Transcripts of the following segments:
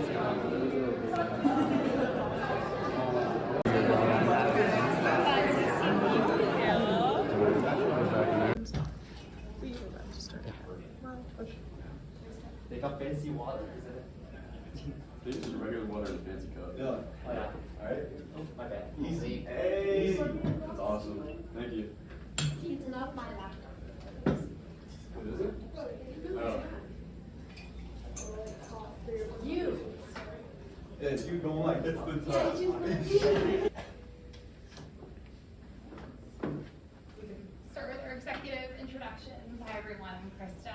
They got fancy water, isn't it? They use regular water in a fancy cup. Yeah. Oh, yeah. Alright. Oh, my bad. Easy. Hey! That's awesome. Thank you. It's not my laptop. What is it? Oh. You. Yeah, you going like this the Yeah, top. Start with our executive introductions. Hi everyone, I'm Krista.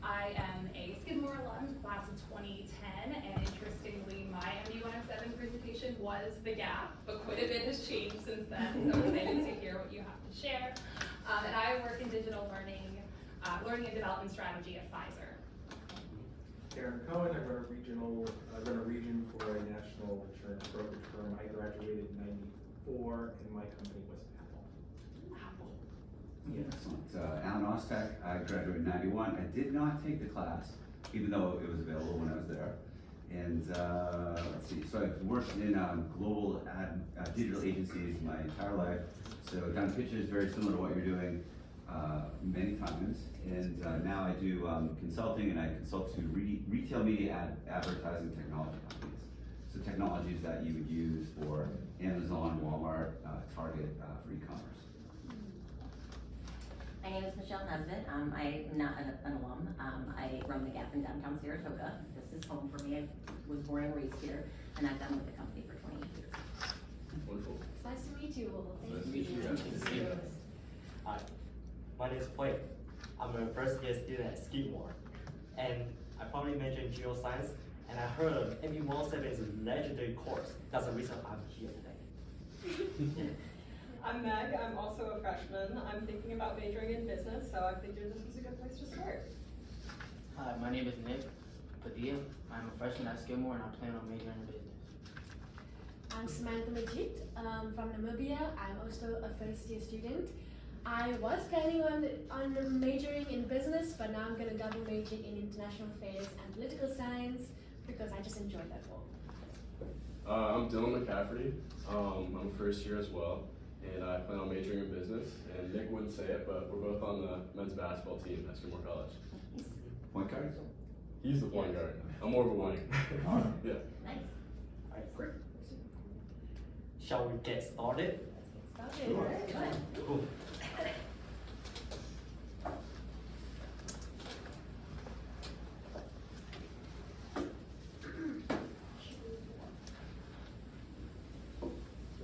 I am a Skidmore alum, class of 2010, and interestingly, my MD107 presentation was the gap, but quite a bit has changed since then, so I'm excited to hear what you have to share. And I work in digital learning and development strategy at Pfizer. Aaron Cohen, I run a region for a national insurance brokerage firm. I graduated in '94, and my company was Apple. Apple. Excellent. Alan Ostek, I graduated in '91. I did not take the class, even though it was available when I was there. And let's see, so I've worked in global digital agencies my entire life. So done pitches very similar to what you're doing many times. And now I do consulting, and I consult to retail media advertising technology companies. So technologies that you would use for Amazon, Walmart, Target for e-commerce. My name is Michelle Nesbitt. I'm not an alum. I run the Gap in downtown Saratoga. This is home for me. I was born and raised here, and I've been with the company for 28 years. Wonderful. It's nice to meet you all. Nice to meet you. Nice to see you. Hi, my name is Blake. I'm a first year student at Skidmore, and I probably majored in geoscience, and I heard MD107 is a legendary course. That's the reason I'm here today. I'm Meg. I'm also a freshman. I'm thinking about majoring in business, so I figured this was a good place to start. Hi, my name is Nick Padilla. I'm a freshman at Skidmore, and I plan on majoring in business. I'm Samantha Majid from Namibia. I'm also a first year student. I was planning on majoring in business, but now I'm going to double major in international affairs and political science because I just enjoy that more. I'm Dylan McCafferty. I'm a first year as well, and I plan on majoring in business. And Nick wouldn't say it, but we're both on the men's basketball team at Skidmore College. Point guard? He's the point guard. I'm more of a wing. Yeah. Nice. Alright, great. Shall we get started? Started. Cool.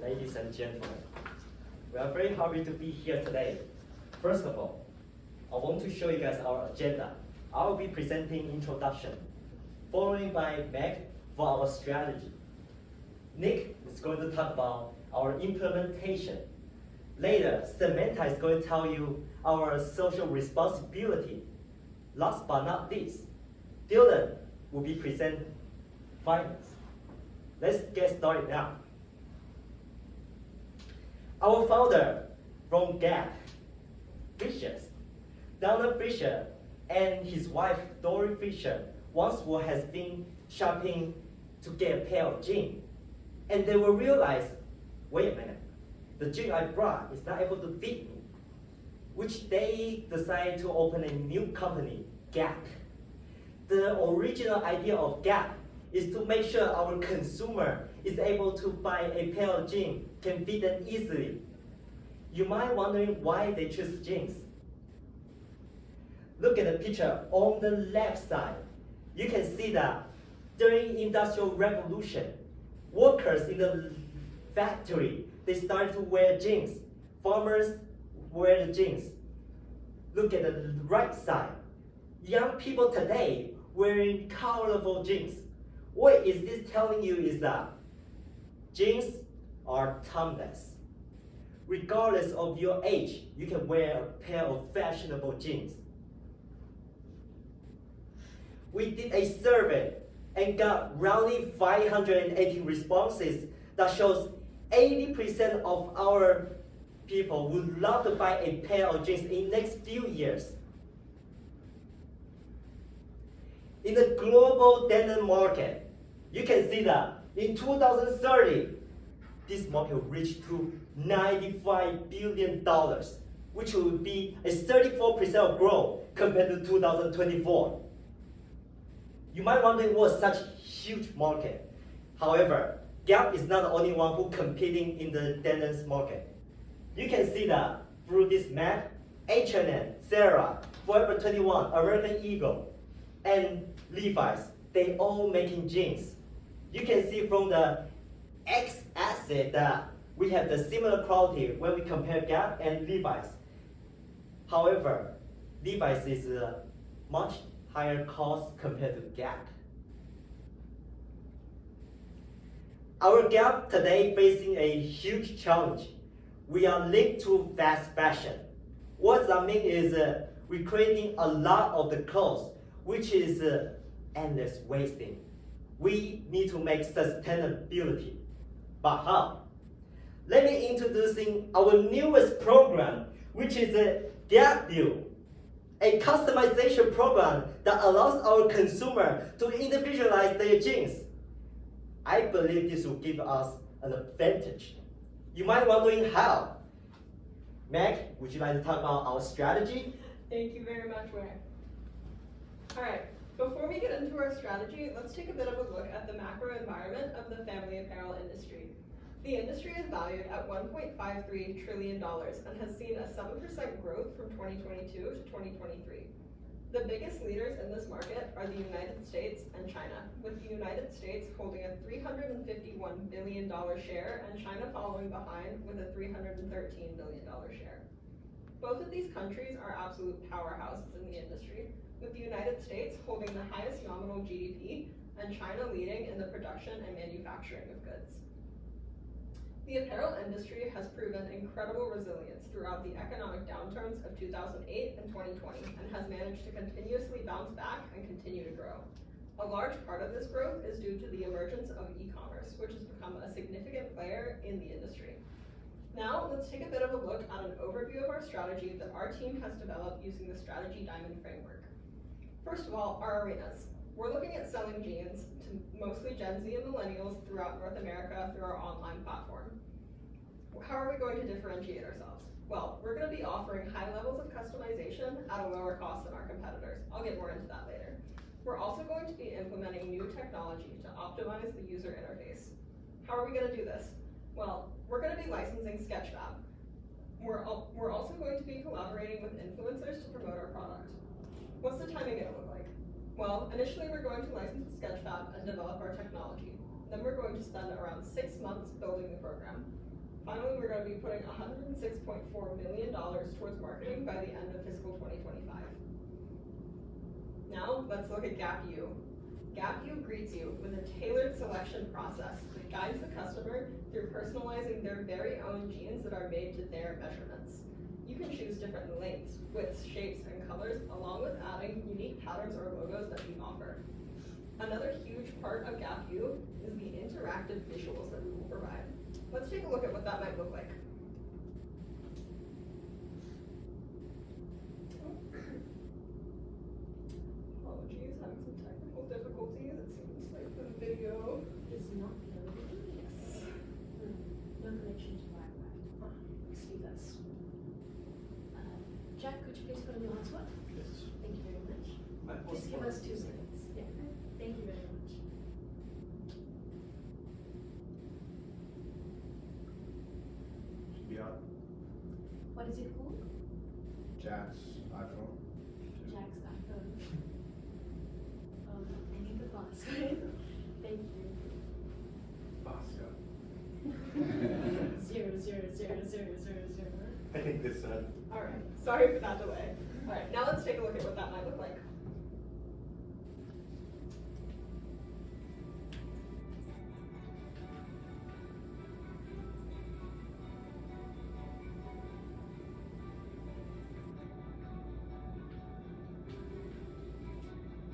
Ladies and gentlemen, we are very happy to be here today. First of all, I want to show you guys our agenda. I will be presenting introduction, followed by Meg for our strategy. Nick is going to talk about our implementation. Later, Samantha is going to tell you our social responsibility. Last but not least, Dylan will be presenting finance. Let's get started now. Our founder from Gap, Fisher, Donald Fisher, and his wife Dory Fisher once has been shopping to get a pair of jeans, and they will realize, wait a minute, the jeans I brought is not able to fit me, which they decided to open a new company, Gap. The original idea of Gap is to make sure our consumer is able to buy a pair of jeans, can fit them easily. You might wondering why they choose jeans. Look at the picture on the left side. You can see that during Industrial Revolution, workers in the factory, they started to wear jeans. Farmers wear the jeans. Look at the right side. Young people today wearing colorful jeans. What is this telling you is that jeans are timeless. Regardless of your age, you can wear a pair of fashionable jeans. We did a survey and got roughly 580 responses that shows 80% of our people would love to buy a pair of jeans in the next few years. In the global denim market, You can see that in 2030, this market will reach to $95 billion, which will be a 34% of growth compared to 2024. You might wonder what's such a huge market. However, Gap is not the only one who competing in the denim market. You can see that through this map, H&M, Zara, Forever 21, American Eagle, and Levi's, they all making jeans. You can see from the X-axis that we have the similar quality when we compare Gap and Levi's. However, Levi's is a much higher cost compared to Gap. Our Gap today facing a huge challenge. We are linked to fast fashion. What that means is we're creating a lot of the clothes, which is endless wasting. We need to make sustainability. But how? Let me introducing our newest program, which is Gap View, a customization program that allows our consumer to individualize their jeans. I believe this will give us an advantage. You might be wondering how. Meg, would you like to talk about our strategy? Thank you very much, Wei. All right, before we get into our strategy, let's take a bit of a look at the macro environment of the family apparel industry. The industry is valued at $1.53 trillion and has seen a 7% growth from 2022 to 2023. The biggest leaders in this market are the United States and China, with the United States holding a $351 billion share and China following behind with a $313 billion share. Both of these countries are absolute powerhouses in the industry, with the United States holding the highest nominal GDP and China leading in the production and manufacturing of goods. The apparel industry has proven incredible resilience throughout the economic downturns of 2008 and 2020 and has managed to continuously bounce back and continue to grow. A large part of this growth is due to the emergence of e-commerce, which has become a significant player in the industry. Now, let's take a bit of a look at an overview of our strategy that our team has developed using the Strategy Diamond framework. First of all, our arenas. We're looking at selling jeans to mostly Gen Z and millennials throughout North America through our online platform. How are we going to differentiate ourselves? Well, we're going to be offering high levels of customization at a lower cost than our competitors. I'll get more into that later. We're also going to be implementing new technology to optimize the user interface. How are we going to do this? Well, we're going to be licensing Sketchfab. We're also going to be collaborating with influencers to promote our product. What's the timing going to look like? Well, initially we're going to license Sketchfab and develop our technology. Then we're going to spend around 6 months building the program. Finally, we're going to be putting $106.4 million towards marketing by the end of fiscal 2025. Now, let's look at Gap U. Gap U greets you with a tailored selection process that guides the customer through personalizing their very own jeans that are made to their measurements. You can choose different lengths, widths, shapes, and colors, along with adding unique patterns or logos that we offer. Another huge part of Gap U is the interactive visuals that we will provide. Let's take a look at what that might look like. Apologies, having some technical difficulties. It seems like the video is not loading. Yes. No connection to Wi-Fi. Excuse us. Jack, could you please put on your hotspot? Yes. Thank you very much. Just give us 2 seconds. Yeah. Thank you very much. What is it called? Jack's iPhone. Jack's iPhone. I need the password. Thank you. Bosco. 0000000. I think this All right, sorry for that delay. All right, now let's take a look at what that might look like.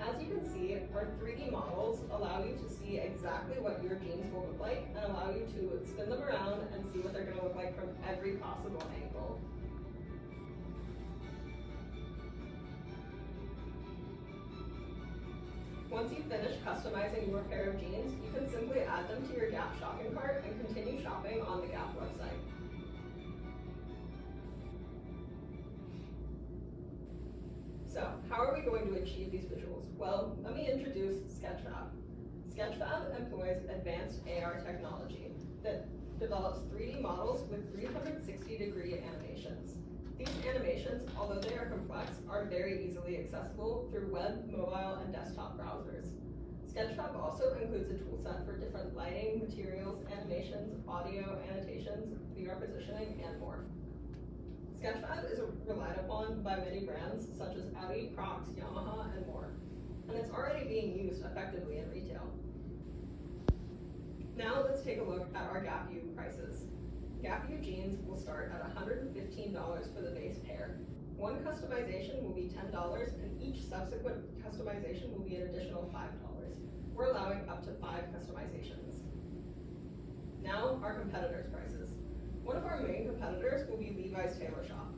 As you can see, our 3D models allow you to see exactly what your jeans will look like and allow you to spin them around and see what they're going to look like from every possible angle. Once you finish customizing your pair of jeans, you can simply add them to your Gap shopping cart and continue shopping on the Gap website. So, how are we going to achieve these visuals? Well, let me introduce Sketchfab. Sketchfab employs advanced AR technology that develops 3D models with 360-degree animations. These animations, although they are complex, are very easily accessible through web, mobile, and desktop browsers. Sketchfab also includes a toolset for different lighting, materials, animations, audio, annotations, VR positioning, and more. Sketchfab is relied upon by many brands such as Audi, Crocs, Yamaha, and more. And it's already being used effectively in retail. Now let's take a look at our Gap U prices. Gap U jeans will start at $115 for the base pair. One customization will be $10, and each subsequent customization will be an additional $5. We're allowing up to 5 customizations. Now, our competitors' prices. One of our main competitors will be Levi's Tailor Shop.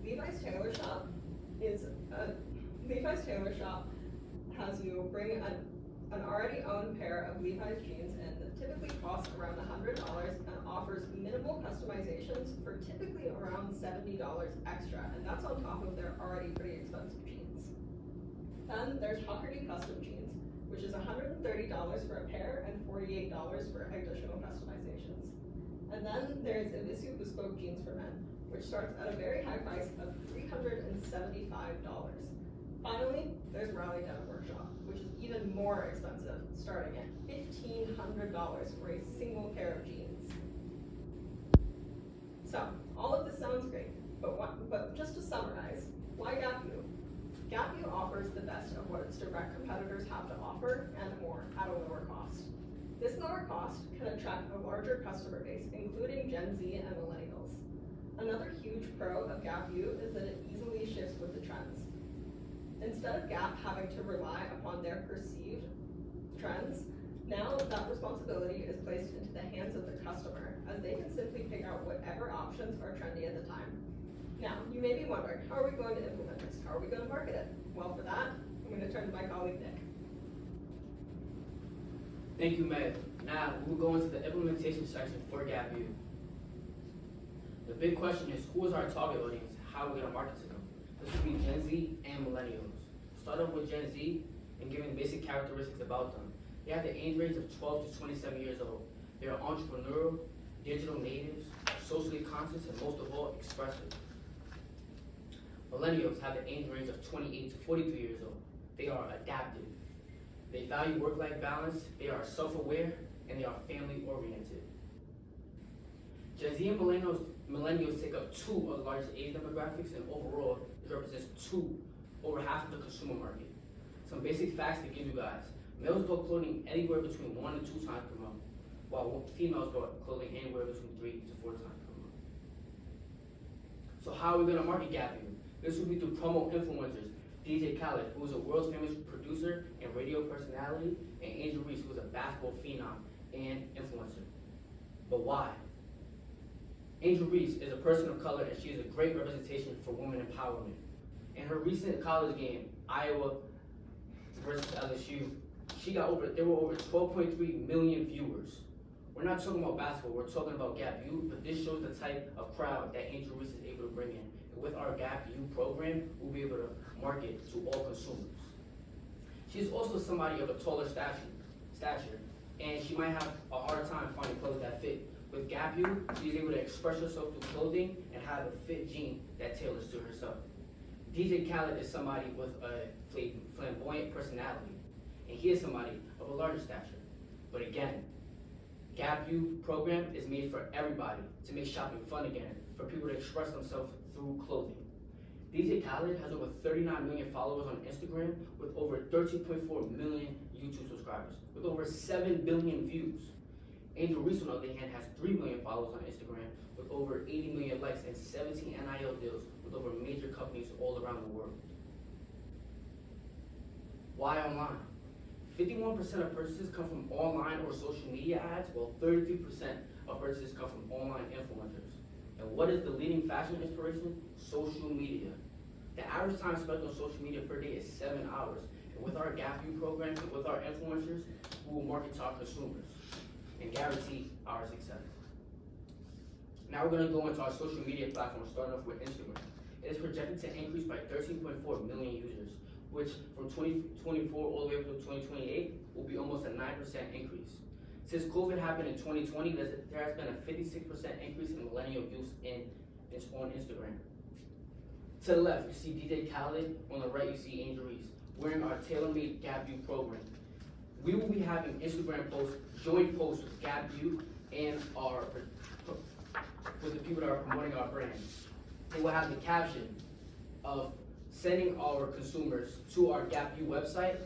Levi's Tailor Shop has you bring an already owned pair of Levi's jeans in that typically costs around $100 and offers minimal customizations for typically around $70 extra, and that's on top of their already pretty expensive jeans. Then there's Huckerty Custom Jeans, which is $130 for a pair and $48 for additional customizations. And then there's Evisu Bespoke Jeans for Men, which starts at a very high price of $375. Finally, there's Raleigh Denim Workshop, which is even more expensive, starting at $1,500 for a single pair of jeans. So, all of this sounds great, but just to summarize, why Gap U? Gap U offers the best of what its direct competitors have to offer and more at a lower cost. This lower cost can attract a larger customer base, including Gen Z and millennials. Another huge pro of Gap U is that it easily shifts with the trends. Instead of Gap having to rely upon their perceived trends, now that responsibility is placed into the hands of the customer, as they can simply pick out whatever options are trendy at the time. Now, you may be wondering, how are we going to implement this? How are we going to market it? Well, for that, I'm going to turn to my colleague, Nick. Thank you, Meg. Now, we'll go into the implementation section for Gap U. The big question is, who is our target audience? How are we going to market to them? This will be Gen Z and millennials. Start off with Gen Z and giving basic characteristics about them. They have the age range of 12 to 27 years old. They are entrepreneurial, digital natives, socially conscious, and most of all, expressive. Millennials have the age range of 28 to 43 years old. They are adaptive. They value work-life balance, they are self-aware, and they are family-oriented. Gen Z and millennials take up 2 of the largest age demographics, and overall, it represents over half of the consumer market. Some basic facts to give you guys. Males buy clothing anywhere between 1 to 2 times per month, while females buy clothing anywhere between 3 to 4 times per month. So how are we gonna market Gap U? This will be through promo influencers. DJ Khaled, who is a world famous producer and radio personality, and Angel Reese, who is a basketball phenom and influencer. But why? Angel Reese is a person of color, and she is a great representation for women empowerment. In her recent college game, Iowa versus LSU, there were over 12.3 million viewers. We're not talking about basketball, we're talking about Gap U, but this shows the type of crowd that Angel Reese is able to bring in. And with our Gap U program, we'll be able to market to all consumers. She's also somebody of a taller stature, and she might have a hard time finding clothes that fit. With Gap U, she's able to express herself through clothing and have a fit jean that tailors to herself. DJ Khaled is somebody with a flamboyant personality, and he is somebody of a larger stature. But again, Gap U program is made for everybody to make shopping fun again, for people to express themselves through clothing. DJ Khaled has over 39 million followers on Instagram with over 13.4 million YouTube subscribers with over 7 billion views. Angel Reese, on the other hand, has 3 million followers on Instagram with over 80 million likes and 17 NIL deals with over major companies all around the world. Why online? 51% of purchases come from online or social media ads, while 33% of purchases come from online influencers. And what is the leading fashion inspiration? Social media. The average time spent on social media per day is 7 hours. And with our Gap U program, with our influencers, we will market to our consumers and guarantee our success. Now we're going to go into our social media platforms, starting off with Instagram. It is projected to increase by 13.4 million users, which from 2024 all the way up to 2028 will be almost a 9% increase. Since COVID happened in 2020, there has been a 56% increase in millennial use on Instagram. To the left, you see DJ Khaled. On the right, you see Angel Reese wearing our tailor-made Gap U program. We will be having Instagram posts, joint posts with Gap U and with the people that are promoting our brand. They will have the caption of sending our consumers to our Gap U website.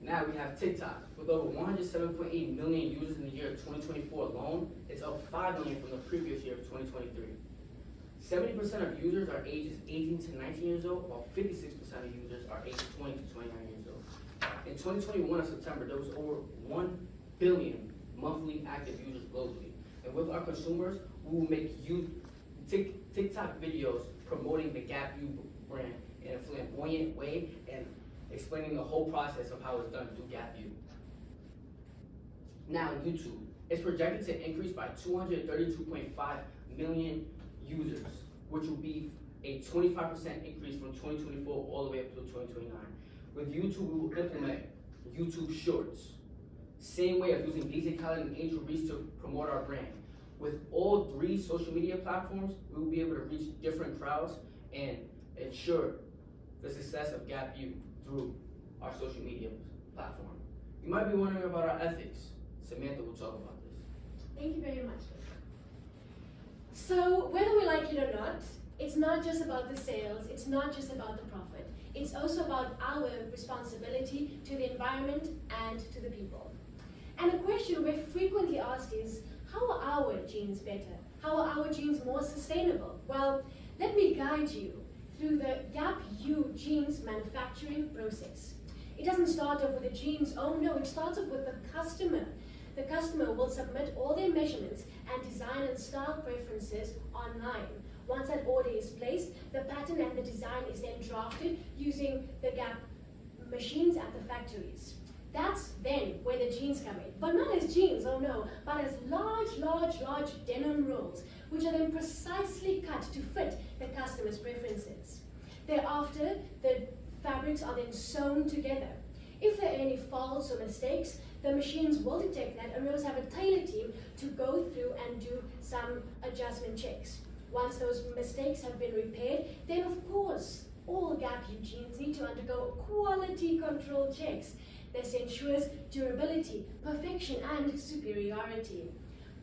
Now we have TikTok. With over 107.8 million users in the year of 2024 alone, it's up 5 million from the previous year of 2023. 70% of users are ages 18 to 19 years old, while 56% of users are ages 20 to 29 years old. In 2021 of September, there was over 1 billion monthly active users globally. And with our consumers, we will make TikTok videos promoting the Gap U brand in a flamboyant way and explaining the whole process of how it's done through Gap U. Now, YouTube. It's projected to increase by 232.5 million users, which will be a 25% increase from 2024 all the way up to 2029. With YouTube, we will implement YouTube Shorts. Same way of using DJ Khaled and Angel Reese to promote our brand. With all 3 social media platforms, we will be able to reach different crowds and ensure the success of Gap U through our social media platform. You might be wondering about our ethics. Samantha will talk about this. Thank you very much. So whether we like it or not, it's not just about the sales, it's not just about the profit. It's also about our responsibility to the environment and to the people. And a question we're frequently asked is, how are our jeans better? How are our jeans more sustainable? Well, let me guide you through the Gap U jeans manufacturing process. It doesn't start off with the jeans, oh no, it starts off with the customer. The customer will submit all their measurements and design and style preferences online. Once that order is placed, the pattern and the design is then drafted using the Gap machines at the factories. That's then where the jeans come in. But not as jeans, oh no, but as large denim rolls, which are then precisely cut to fit the customer's preferences. Thereafter, the fabrics are then sewn together. If there are any faults or mistakes, the machines will detect that, and we also have a tailor team to go through and do some adjustment checks. Once those mistakes have been repaired, then of course, all Gap U jeans need to undergo quality control checks. This ensures durability, perfection, and superiority.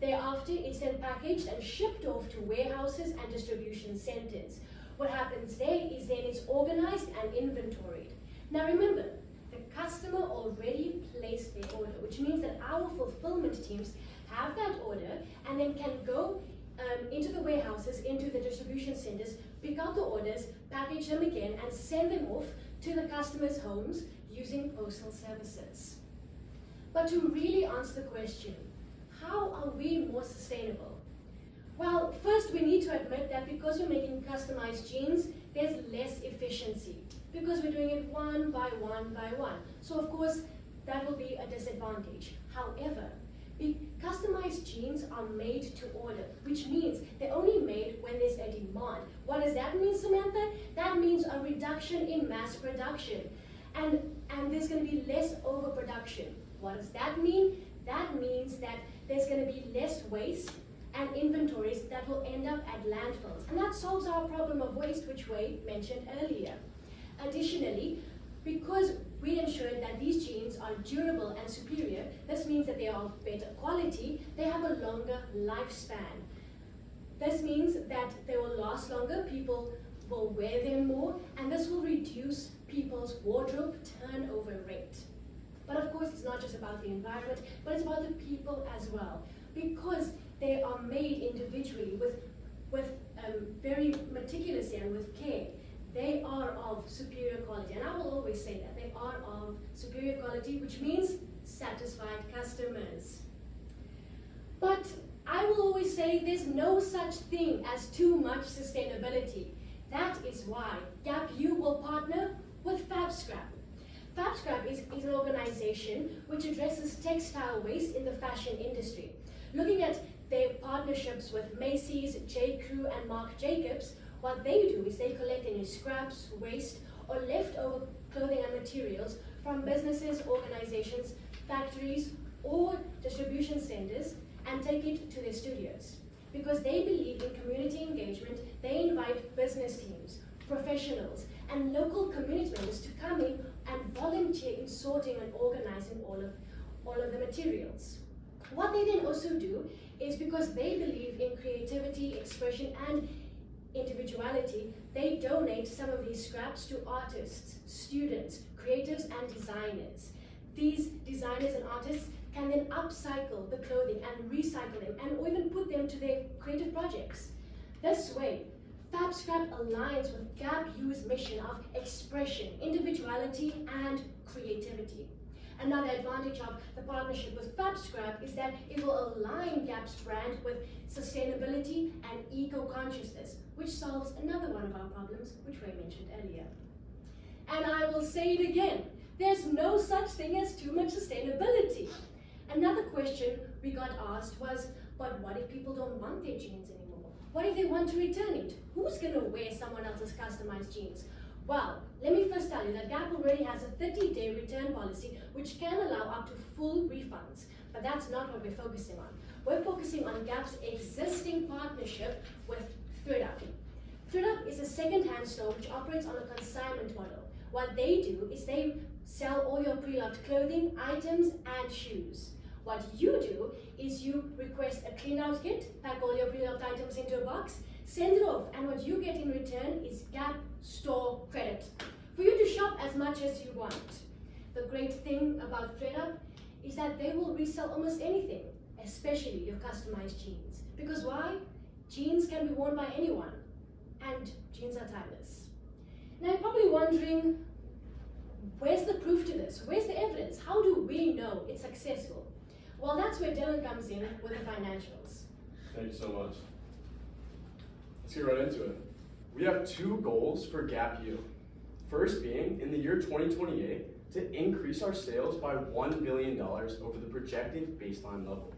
Thereafter, it's then packaged and shipped off to warehouses and distribution centers. What happens there is then it's organized and inventoried. Now remember, the customer already placed their order, which means that our fulfillment teams have that order and then can go into the warehouses, into the distribution centers, pick out the orders, package them again, and send them off to the customers' homes using postal services. But to really answer the question, how are we more sustainable? Well, first we need to admit that because we're making customized jeans, there's less efficiency because we're doing it one by one by one. So of course, that will be a disadvantage. However, customized jeans are made to order, which means they're only made when there's a demand. What does that mean, Samantha? That means a reduction in mass production. And there's going to be less overproduction. What does that mean? That means that there's going to be less waste and inventories that will end up at landfills. And that solves our problem of waste, which Wade mentioned earlier. Additionally, because we ensured that these jeans are durable and superior, this means that they are of better quality, they have a longer lifespan. This means that they will last longer, people will wear them more, and this will reduce people's wardrobe turnover rate. But of course, it's not just about the environment, but it's about the people as well. Because they are made individually with very meticulously and with care, they are of superior quality. And I will always say that, they are of superior quality, which means satisfied customers. But I will always say there's no such thing as too much sustainability. That is why Gap U will partner with FabScrap. FabScrap is an organization which addresses textile waste in the fashion industry. Looking at their partnerships with Macy's, J.Crew, and Marc Jacobs, what they do is they collect any scraps, waste, or leftover clothing and materials from businesses, organizations, factories, or distribution centers and take it to their studios. Because they believe in community engagement, they invite business teams, professionals, and local community members to come in and volunteer in sorting and organizing all of the materials. What they then also do is, because they believe in creativity, expression, and individuality, they donate some of these scraps to artists, students, creatives, and designers. These designers and artists can then upcycle the clothing and recycle them and even put them to their creative projects. This way, FabScrap aligns with Gap U's mission of expression, individuality, and creativity. Another advantage of the partnership with FabScrap is that it will align Gap's brand with sustainability and eco-consciousness, which solves another one of our problems, which Ray mentioned earlier. And I will say it again, there's no such thing as too much sustainability. Another question we got asked was, but what if people don't want their jeans anymore? What if they want to return it? Who's gonna wear someone else's customized jeans? Well, let me first tell you that Gap already has a 30-day return policy which can allow up to full refunds, but that's not what we're focusing on. We're focusing on Gap's existing partnership with ThredUp. ThredUp is a second-hand store which operates on a consignment model. What they do is they sell all your pre-loved clothing, items, and shoes. What you do is you request a clean-out kit, pack all your pre-loved items into a box, send it off, and what you get in return is Gap store credit for you to shop as much as you want. The great thing about ThredUp is that they will resell almost anything, especially your customized jeans. Because why? Jeans can be worn by anyone, and jeans are timeless. Now you're probably wondering, where's the proof to this? Where's the evidence? How do we know it's successful? Well, that's where Dylan comes in with the financials. Thank you so much. Let's get right into it. We have two goals for Gap U. First being, in the year 2028, to increase our sales by $1 billion over the projected baseline level.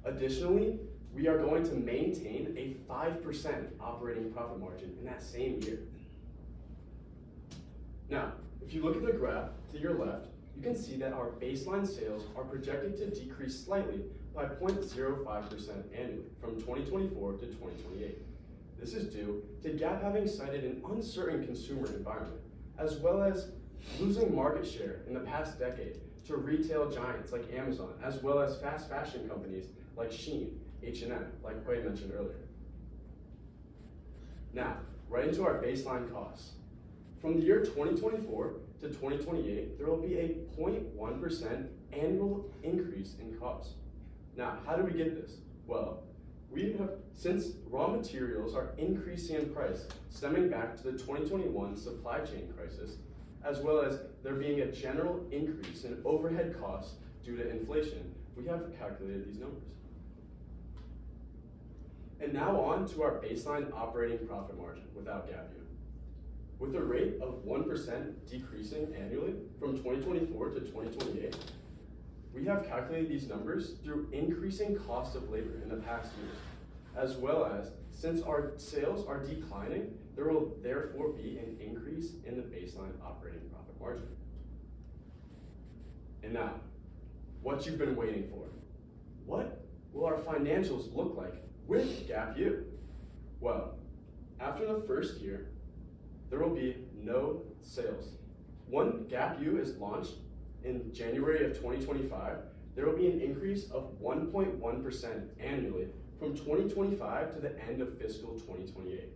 Additionally, we are going to maintain a 5% operating profit margin in that same year. Now, if you look at the graph to your left, you can see that our baseline sales are projected to decrease slightly by 0.05% annually from 2024 to 2028. This is due to Gap having cited an uncertain consumer environment, as well as losing market share in the past decade to retail giants like Amazon, as well as fast fashion companies like Shein, H&M, like Ray mentioned earlier. Now, right into our baseline costs. From the year 2024 to 2028, there will be a 0.1% annual increase in costs. Now, how do we get this? Well, since raw materials are increasing in price, stemming back to the 2021 supply chain crisis, as well as there being a general increase in overhead costs due to inflation, we have calculated these numbers. And now on to our baseline operating profit margin without Gap U. With a rate of 1% decreasing annually from 2024 to 2028, we have calculated these numbers through increasing cost of labor in the past years, as well as, since our sales are declining, there will therefore be an increase in the baseline operating profit margin. And now, what you've been waiting for. What will our financials look like with Gap U? Well, after the first year, there will be no sales. When Gap U is launched in January of 2025, there will be an increase of 1.1% annually from 2025 to the end of fiscal 2028.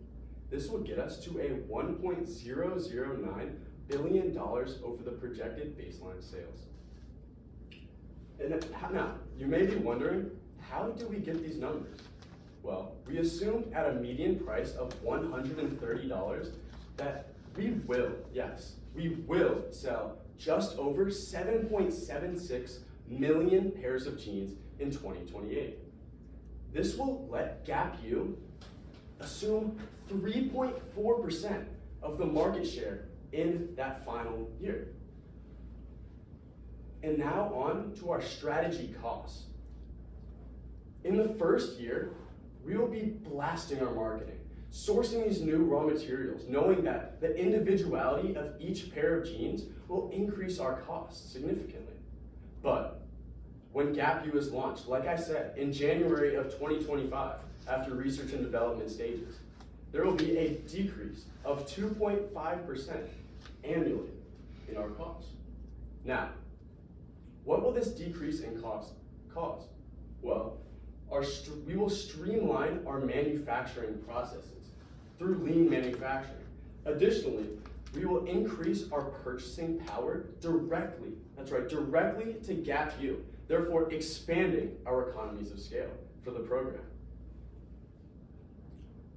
This will get us to a $1.009 billion over the projected baseline sales. And now, you may be wondering, how do we get these numbers? Well, we assumed at a median price of $130 that we will sell just over 7.76 million pairs of jeans in 2028. This will let Gap U assume 3.4% of the market share in that final year. And now on to our strategy costs. In the first year, we will be blasting our marketing, sourcing these new raw materials, knowing that the individuality of each pair of jeans will increase our costs significantly. But when Gap U is launched, like I said, in January of 2025, after research and development stages, there will be a decrease of 2.5% annually in our costs. Now, what will this decrease in cost cause? Well, we will streamline our manufacturing processes through lean manufacturing. Additionally, we will increase our purchasing power directly, that's right, directly to Gap U, therefore expanding our economies of scale for the program.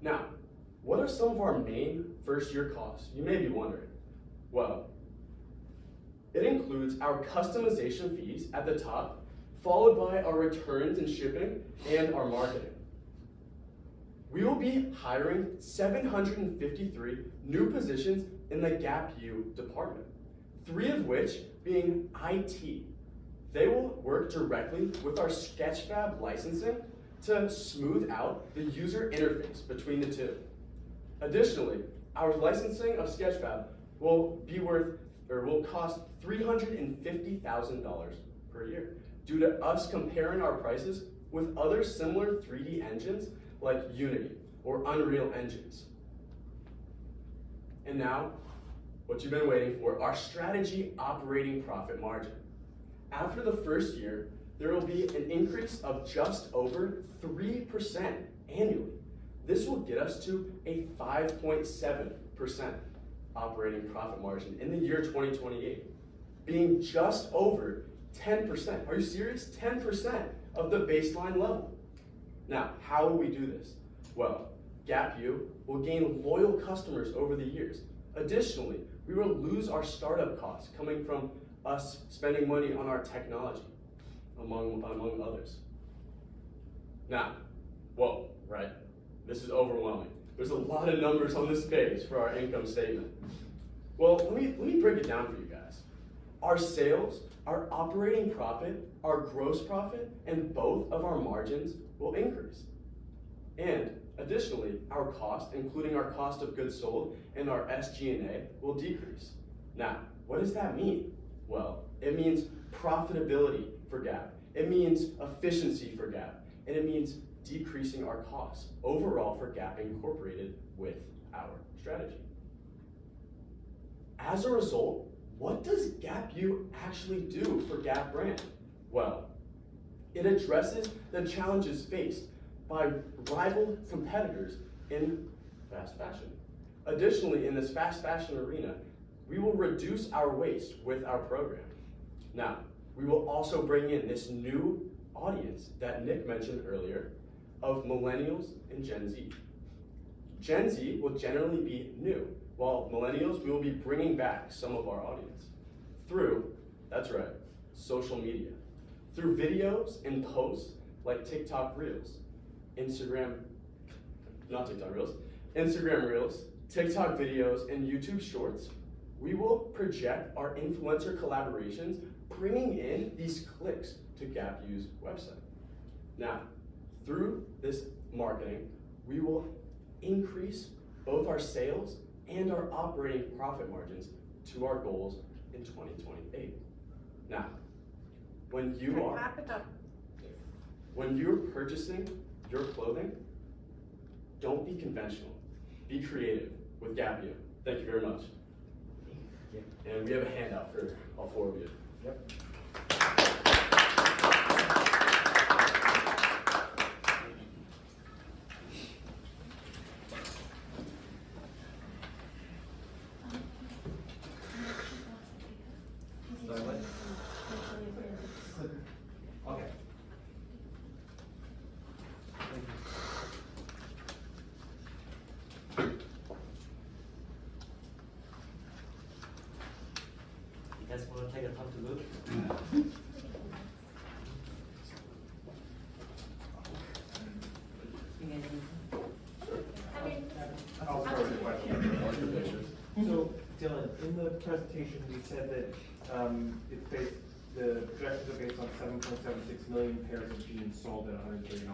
Now, what are some of our main first-year costs? You may be wondering. Well, it includes our customization fees at the top, followed by our returns and shipping and our marketing. We will be hiring 753 new positions in the Gap U department, 3 of which being IT. They will work directly with our Sketchfab licensing to smooth out the user interface between the two. Additionally, our licensing of Sketchfab will cost $350,000 per year due to us comparing our prices with other similar 3D engines like Unity or Unreal engines. And now, what you've been waiting for, our strategy operating profit margin. After the first year, there will be an increase of just over 3% annually. This will get us to a 5.7% operating profit margin in the year 2028, being just over 10%. Are you serious? 10% of the baseline level. Now, how will we do this? Well, Gap U will gain loyal customers over the years. Additionally, we will lose our startup costs coming from us spending money on our technology, among others. Now, whoa, right? This is overwhelming. There's a lot of numbers on this page for our income statement. Well, let me break it down for you guys. Our sales, our operating profit, our gross profit, and both of our margins will increase. And additionally, our cost, including our cost of goods sold and our SG&A, will decrease. Now, what does that mean? Well, it means profitability for Gap. It means efficiency for Gap. And it means decreasing our costs overall for Gap Incorporated with our strategy. As a result, what does Gap U actually do for Gap brand? Well, it addresses the challenges faced by rival competitors in fast fashion. Additionally, in this fast fashion arena, we will reduce our waste with our program. Now, we will also bring in this new audience that Nick mentioned earlier of millennials and Gen Z. Gen Z will generally be new, while millennials, we will be bringing back some of our audience through, that's right, social media, through videos and posts like TikTok Reels, Instagram Reels, TikTok videos, and YouTube Shorts. We will project our influencer collaborations, bringing in these clicks to Gap U's website. Now, through this marketing, we will increase both our sales and our operating profit margins to our goals in 2028. Now, when you're purchasing your clothing, don't be conventional. Be creative with Gap U. Thank you very much. And we have a handout for all 4 of you. Yep. Okay. You guys want to take a time to look? presentation, you said that it's based, the projections are based on 7.76 million pairs of jeans sold at $130 a jean.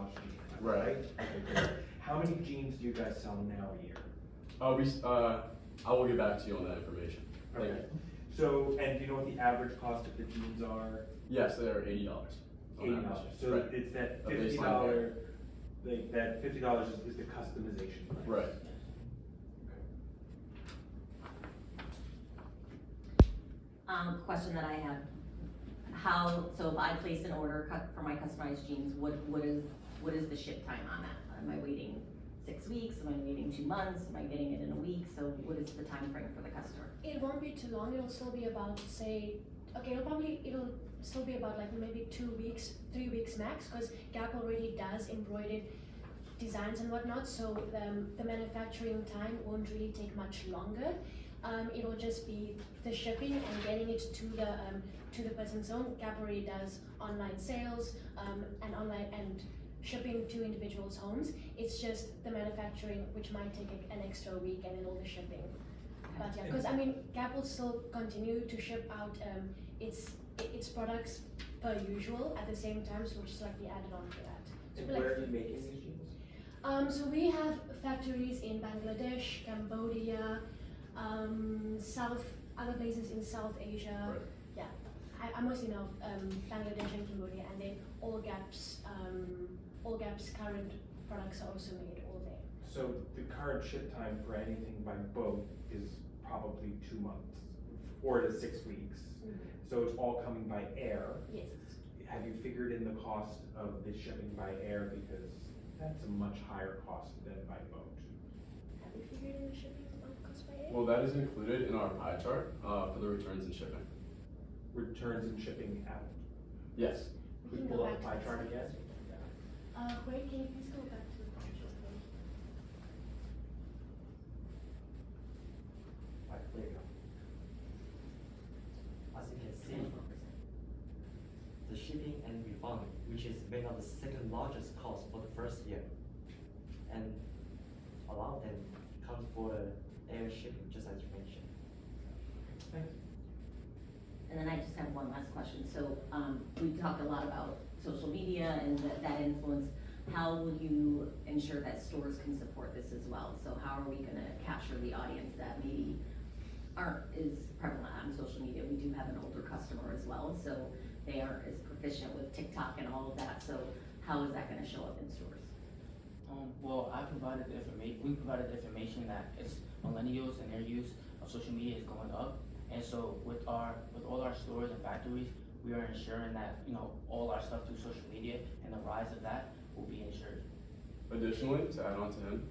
Right. Okay, good. How many jeans do you guys sell now a year? I will get back to you on that information. Thank Okay. you. So, and do you know what the average cost of the jeans are? Yes, they are $80. on $80. average. So Right. it's that A $50, baseline like that $50 is the customization price. Right. Question that I have, so if I place an order for my customized jeans, what is the ship time on that? Am I waiting 6 weeks? Am I waiting 2 months? Am I getting it in a week? So what is the time frame for the customer? It won't be too long. It'll still be about, say, okay, it'll still be about like maybe 2 weeks, 3 weeks max, because Gap already does embroidered designs and whatnot, so the manufacturing time won't really take much longer. It'll just be the shipping and getting it to the person's home. Gap already does online sales and shipping to individuals' homes. It's just the manufacturing, which might take an extra week, and then all the shipping. But yeah, because I mean, Gap will still continue to ship out its products per usual at the same time, so we'll just like be added on to that. So And we're like- where are you making these jeans? So we have factories in Bangladesh, Cambodia, other places in South Asia. Right. Yeah, I mostly know Bangladesh and Cambodia, and then all Gap's current products are also made all there. So the current ship time for anything by boat is probably 2 months, 4 to 6 weeks. So it's all coming by air. Yes. Have you figured in the cost of the shipping by air, because that's a much higher cost than by boat? Have you figured in the shipping cost by air? Well, that is included in our pie chart for the returns and shipping. Returns and shipping out. Yes. We can pull go up back the to pie that chart slide. again? Wait, can you please go back to the picture, please? Right, there you go. As you can see, the shipping and refund, which is made up the second largest cost for the first year, and a lot of them come for the air shipping, just as you mentioned. Thanks. And then I just have one last question. So we talked a lot about social media and that influence. How will you ensure that stores can support this as well? So how are we gonna capture the audience that maybe aren't as prevalent on social media? We do have an older customer as well, so they aren't as proficient with TikTok and all of that. So how is that gonna show up in stores? Well, we provided the information that it's millennials and their use of social media is going up. And so with all our stores and factories, we are ensuring that, all our stuff through social media and the rise of that will be ensured. Additionally, to add on to him,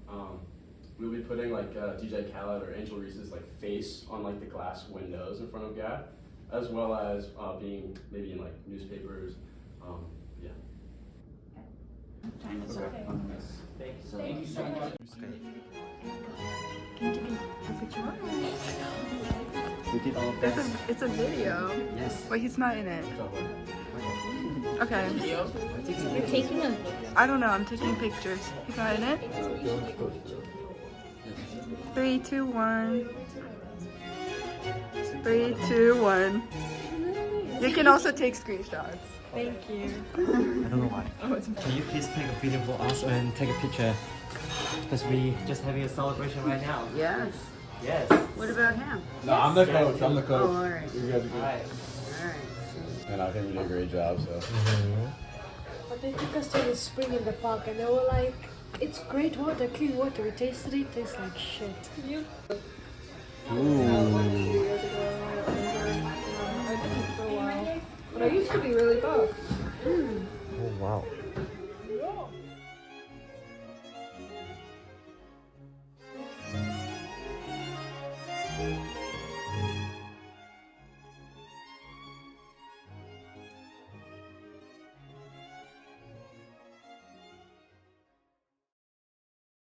we'll be putting like DJ Khaled or Angel Reese's like face on like the glass windows in front of Gap, as well as being maybe in like newspapers. Yeah. Time is up Okay. on this. Thanks. Thank you so much. Can you give me a picture? We did our best. It's a video. Yes. Wait, he's not in it. Okay. You're taking a. I don't know. I'm taking pictures. He's not in it. 3, 2, 1. 3, 2, 1. You can also take screenshots. Thank you. I don't know why. Can you please take a video for us and take a picture? Because we just having a celebration right now. Yes. Yes. What about him? No, I'm the coach. I'm the coach. Oh, all right. You guys are good. Alright. All right. And I think we did a great job. So. But they took us to the spring in the park and they were like, it's great water, clean water. We tasted it, tastes like shit. But I used to be really buff. Oh wow. Yeah.